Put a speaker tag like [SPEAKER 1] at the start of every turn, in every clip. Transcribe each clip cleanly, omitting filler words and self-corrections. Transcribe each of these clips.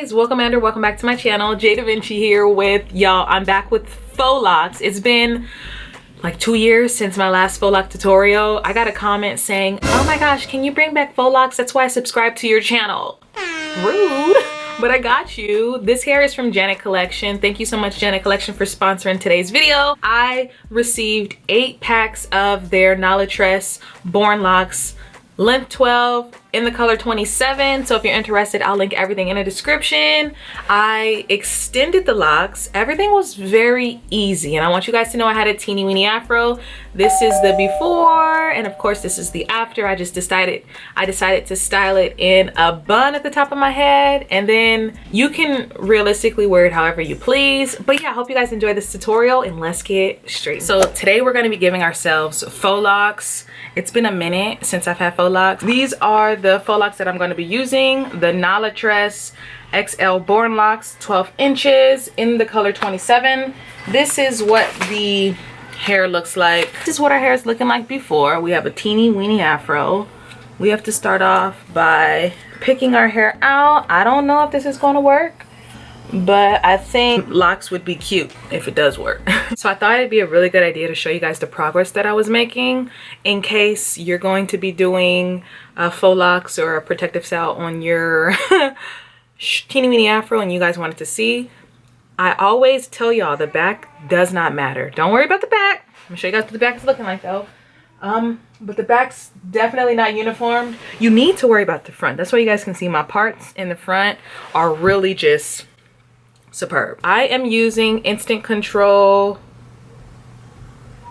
[SPEAKER 1] guys, welcome back to my channel. Davinci here with y'all. I'm back with faux locks. It's been like 2 years since my last faux lock tutorial. I got a comment saying, oh my gosh, can you bring back faux locks? That's why I subscribed to your channel. Rude, but I got you. This hair is from Janet Collection. Thank you so much, Janet Collection, for sponsoring today's video. I received 8 packs of their Nala Tress Born Locs, length 12 in the color 27. So if you're interested, I'll link everything in the description. I extended the locks. Everything was very easy, and I want you guys to know I had a teeny weeny afro. This is the before, and of course this is the after. I decided to style it in a bun at the top of my head, and then you can realistically wear it however you please. But yeah, I hope you guys enjoy this tutorial, and let's get straight. So today we're going to be giving ourselves faux locks. It's been a minute since I've had faux locks. These are the faux locks that I'm going to be using. The Nala Tress XL Born Locs, 12 inches in the color 27. This is what the hair looks like. This is what our hair is looking like before. We have a teeny weeny afro. We have to start off by picking our hair out. I don't know if this is going to work, but I think locks would be cute if it does work. So I thought it'd be a really good idea to show you guys the progress that I was making in case you're going to be doing faux locks or a protective style on your teeny weeny afro and you guys wanted to see. I always tell y'all the back does not matter. Don't worry about the back. I'm gonna show you guys what the back is looking like though. But the back's definitely not uniformed. You need to worry about the front. That's why you guys can see my parts in the front are really just superb. I am using Instant Control.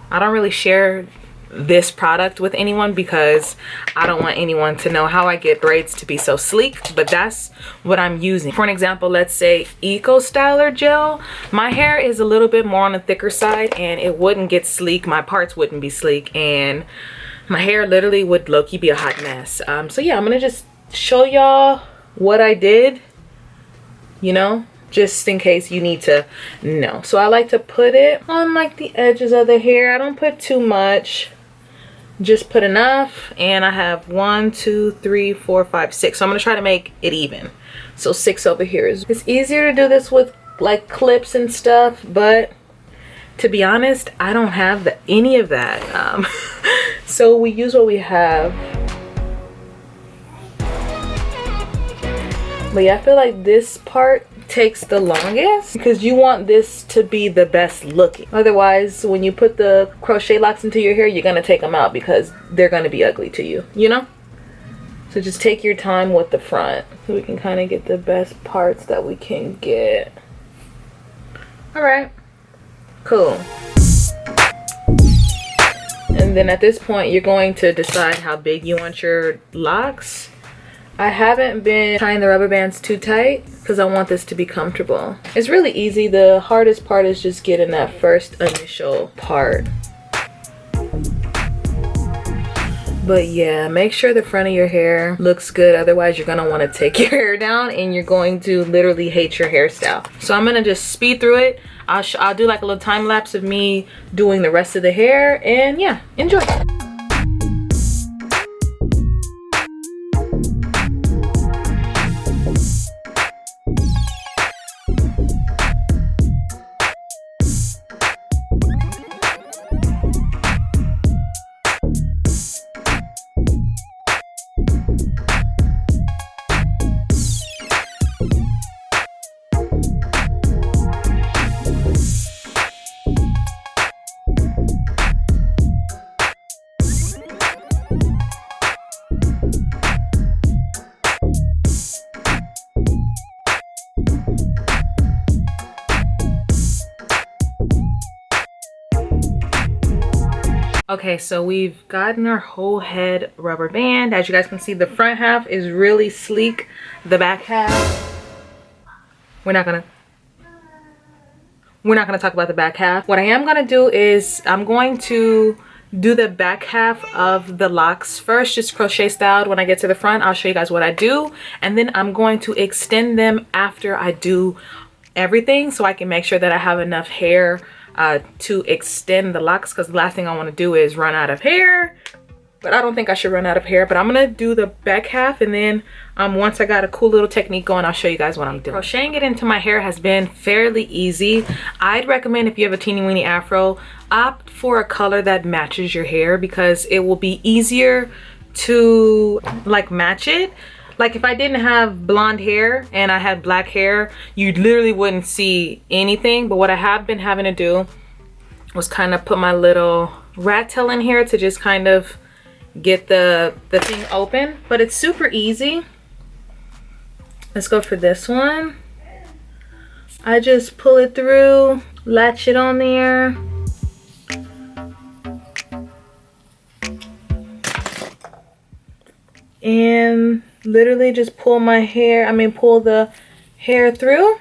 [SPEAKER 1] I don't really share this product with anyone because I don't want anyone to know how I get braids to be so sleek, but that's what I'm using. For an example, let's say Eco Styler gel. My hair is a little bit more on the thicker side and it wouldn't get sleek. My parts wouldn't be sleek and my hair literally would low-key be a hot mess. So yeah, I'm gonna just show y'all what I did, you know, just in case you need to know. So I like to put it on like the edges of the hair. I don't put too much, just put enough. And I have 1 2 3 4 5 6, so I'm gonna try to make it even. So 6 over here. It's easier to do this with like clips and stuff, but to be honest, I don't have any of that. So we use what we have. But yeah, I feel like this part takes the longest because you want this to be the best looking. Otherwise, when you put the crochet locks into your hair, you're gonna take them out because they're gonna be ugly to you, you know? So just take your time with the front so we can kind of get the best parts that we can get. All right, cool. And then at this point, you're going to decide how big you want your locks. I haven't been tying the rubber bands too tight because I want this to be comfortable. It's really easy. The hardest part is just getting that first initial part. But yeah, make sure the front of your hair looks good. Otherwise, you're gonna want to take your hair down and you're going to literally hate your hairstyle. So I'm gonna just speed through it. I'll do like a little time lapse of me doing the rest of the hair, and yeah, enjoy. Okay, so we've gotten our whole head rubber band. As you guys can see, the front half is really sleek. The back half, we're not gonna talk about the back half. What I am gonna do is I'm going to do the back half of the locks first, just crochet styled. When I get to the front, I'll show you guys what I do, and then I'm going to extend them after I do everything so I can make sure that I have enough hair to extend the locks, because the last thing I want to do is run out of hair but I don't think I should run out of hair. But I'm gonna do the back half, and then once I got a cool little technique going, I'll show you guys what I'm doing. Crocheting it into my hair has been fairly easy. I'd recommend, if you have a teeny weeny afro, opt for a color that matches your hair, because it will be easier to like match it. Like if I didn't have blonde hair and I had black hair, you literally wouldn't see anything. But what I have been having to do was kind of put my little rat tail in here to just kind of get the thing open. But it's super easy. Let's go for this one. I just pull it through, latch it on there. And literally just pull pull the hair through.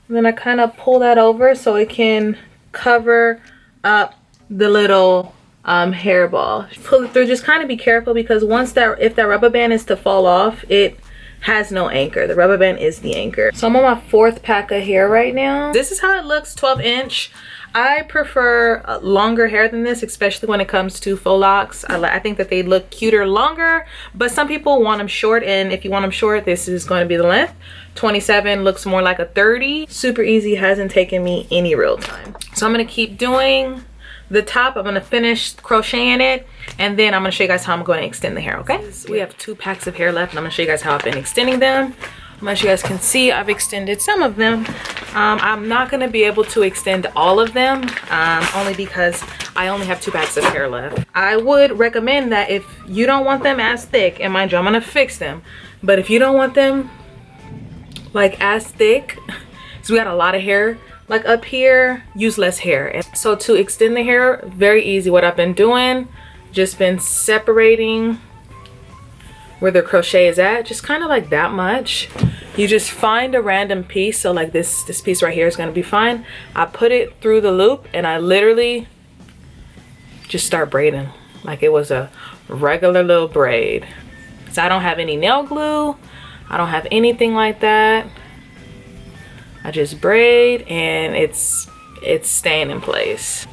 [SPEAKER 1] And then I kind of pull that over so it can cover up the little hairball. Pull it through, just kind of be careful, because if that rubber band is to fall off, it has no anchor. The rubber band is the anchor. So I'm on my 4th pack of hair right now. This is how it looks, 12-inch. I prefer longer hair than this, especially when it comes to faux locks. I think that they look cuter longer, but some people want them short, and if you want them short, this is going to be the length. 27 looks more like a 30. Super easy, hasn't taken me any real time. So I'm gonna keep doing the top. I'm gonna finish crocheting it, and then I'm gonna show you guys how I'm going to extend the hair, okay? We have 2 packs of hair left, and I'm gonna show you guys how I've been extending them. As you guys can see, I've extended some of them. I'm not gonna be able to extend all of them, only because I only have 2 packs of hair left. I would recommend that if you don't want them as thick, and mind you, I'm gonna fix them, but if you don't want them like as thick, so we got a lot of hair like up here, use less hair. And so to extend the hair, very easy. What I've been doing, just been separating where the crochet is at, just kind of like that much. You just find a random piece. So like this piece right here is gonna be fine. I put it through the loop, and I literally just start braiding like it was a regular little braid. So I don't have any nail glue, I don't have anything like that. I just braid, and it's staying in place,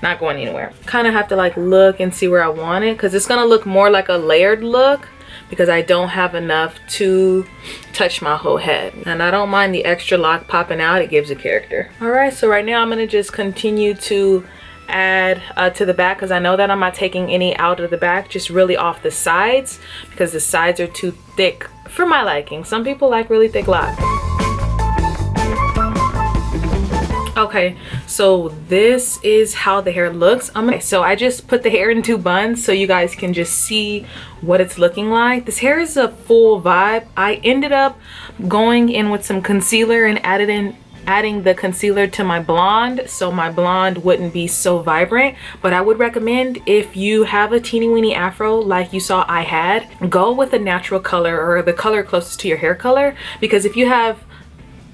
[SPEAKER 1] not going anywhere. Kind of have to like look and see where I want it, because it's gonna look more like a layered look, because I don't have enough to touch my whole head, and I don't mind the extra lock popping out. It gives a character. All right, so right now I'm gonna just continue to add to the back, because I know that I'm not taking any out of the back, just really off the sides, because the sides are too thick for my liking. Some people like really thick locks. Okay, so this is how the hair looks. So I just put the hair in 2 buns so you guys can just see what it's looking like. This hair is a full vibe. I ended up going in with some concealer and adding the concealer to my blonde, so my blonde wouldn't be so vibrant. But I would recommend, if you have a teeny weeny afro like you saw I had, go with a natural color, or the color closest to your hair color, because if you have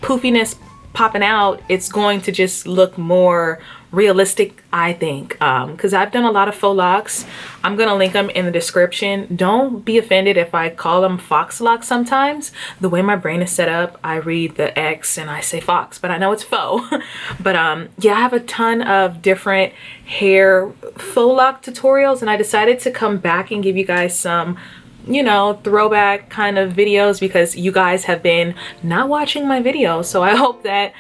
[SPEAKER 1] poofiness popping out, it's going to just look more realistic, I think, because I've done a lot of faux locks. I'm gonna link them in the description. Don't be offended if I call them fox locks sometimes. The way my brain is set up, I read the X and I say fox, but I know it's faux. But yeah, I have a ton of different hair faux lock tutorials, and I decided to come back and give you guys some, you know, throwback kind of videos, because you guys have been not watching my videos. So I hope that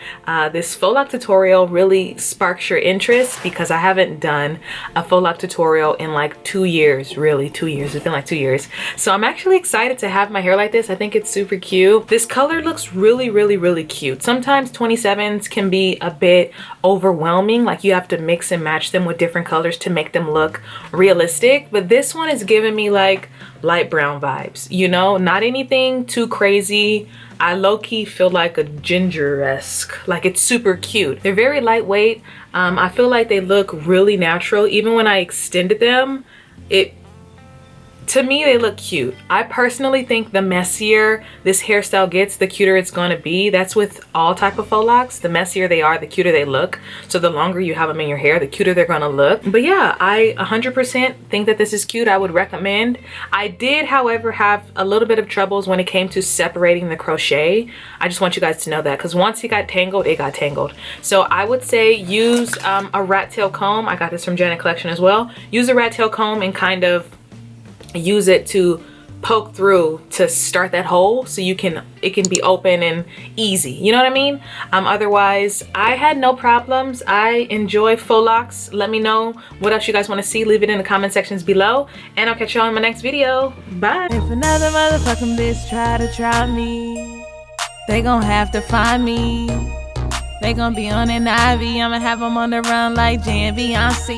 [SPEAKER 1] this faux lock tutorial really sparks your interest, because I haven't done a faux lock tutorial in like 2 years. Really, 2 years. It's been like 2 years. So I'm actually excited to have my hair like this. I think it's super cute. This color looks really, really, really cute. Sometimes 27s can be a bit overwhelming, like you have to mix and match them with different colors to make them look realistic, but this one is giving me like light brown vibes, you know, not anything too crazy. I low-key feel like a ginger-esque, like it's super cute. They're very lightweight. I feel like they look really natural. Even when I extended them, it To me, they look cute. I personally think the messier this hairstyle gets, the cuter it's going to be. That's with all type of faux locks. The messier they are, the cuter they look. So the longer you have them in your hair, the cuter they're going to look. But yeah, I 100% think that this is cute. I would recommend. I did, however, have a little bit of troubles when it came to separating the crochet. I just want you guys to know that, because once it got tangled, it got tangled. So I would say use a rat tail comb. I got this from Janet Collection as well. Use a rat tail comb and kind of use it to poke through to start that hole, so it can be open and easy, you know what I mean? Otherwise, I had no problems. I enjoy faux locks. Let me know what else you guys want to see. Leave it in the comment sections below, and I'll catch y'all in my next video. Bye.
[SPEAKER 2] If another motherfucking bitch try me, they gon' have to find me. They gon' be on an IV. I'ma have them on the run like J and Beyonce.